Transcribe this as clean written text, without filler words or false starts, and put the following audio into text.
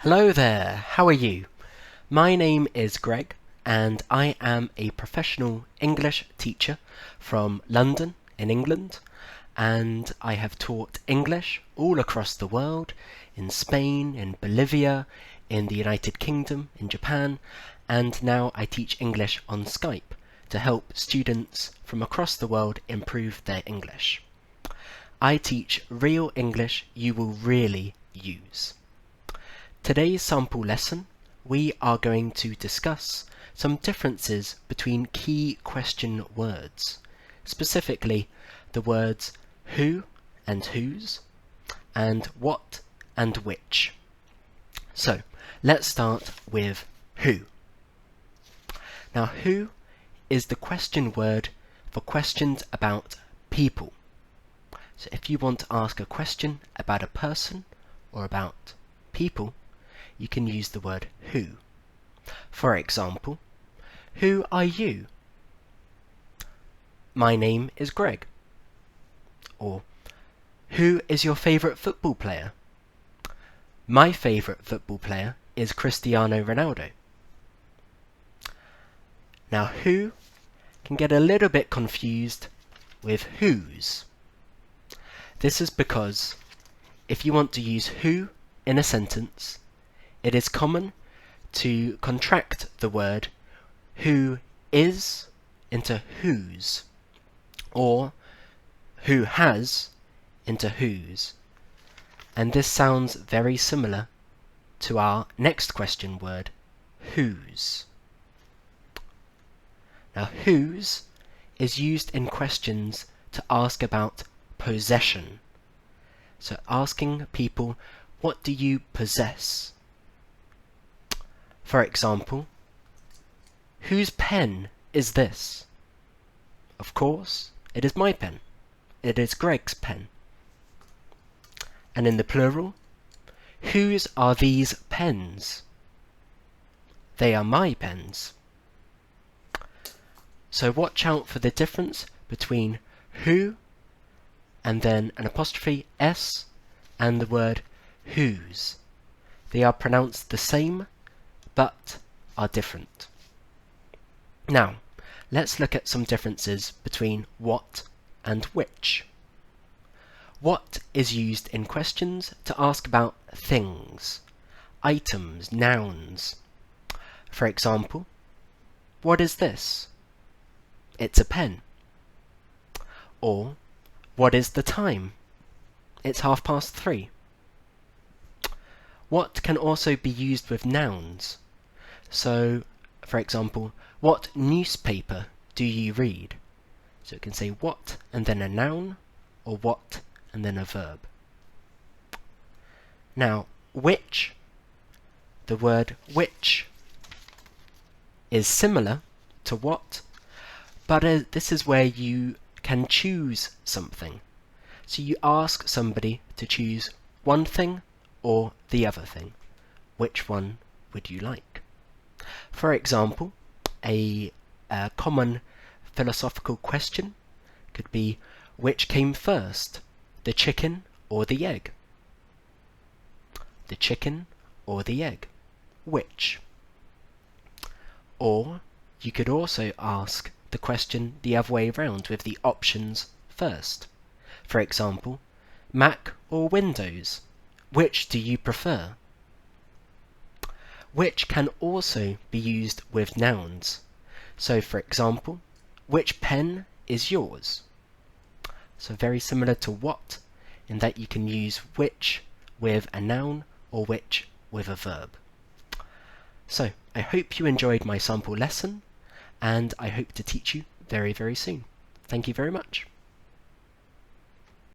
Hello there, how are you? My name is Greg and I am a professional English teacher from London in England, and I have taught English all across the world, in Spain, in Bolivia, in the United Kingdom, in Japan, and now I teach English on Skype to help students from across the world improve their English. I teach real English you will really use. Today's sample lesson, we are going to discuss some differences between key question words, specifically the words who and whose, and what and which. So, let's start with who. Now, who is the question word for questions about people. So if you want to ask a question about a person or about people, you can use the word who. For example, who are you? My name is Greg. Or, who is your favourite football player? My favourite football player is Cristiano Ronaldo. Now, who can get a little bit confused with whose. This is because if you want to use who in a sentence, it is common to contract the word who is into whose, or who has into whose. And this sounds very similar to our next question word, whose. Now, whose is used in questions to ask about possession. So asking people, what do you possess? For example, whose pen is this? Of course, it is my pen. It is Greg's pen. And in the plural, whose are these pens? They are my pens. So watch out for the difference between who and then an apostrophe s and the word whose. They are pronounced the same but are different. Now, let's look at some differences between what and which. What is used in questions to ask about things, items, nouns. For example, what is this? It's a pen. Or, what is the time? It's 3:30. What can also be used with nouns. So, for example, what newspaper do you read? So it can say what and then a noun, or what and then a verb. Now, which, the word which is similar to what, but this is where you can choose something. So you ask somebody to choose one thing or the other thing. Which one would you like? For example, a common philosophical question could be, which came first, the chicken or the egg? The chicken or the egg? Which? Or you could also ask the question the other way around with the options first. For example, Mac or Windows? Which do you prefer? Which can also be used with nouns. So for example, which pen is yours? So very similar to what, in that you can use which with a noun or which with a verb. So I hope you enjoyed my sample lesson, and I hope to teach you very, very soon. Thank you very much.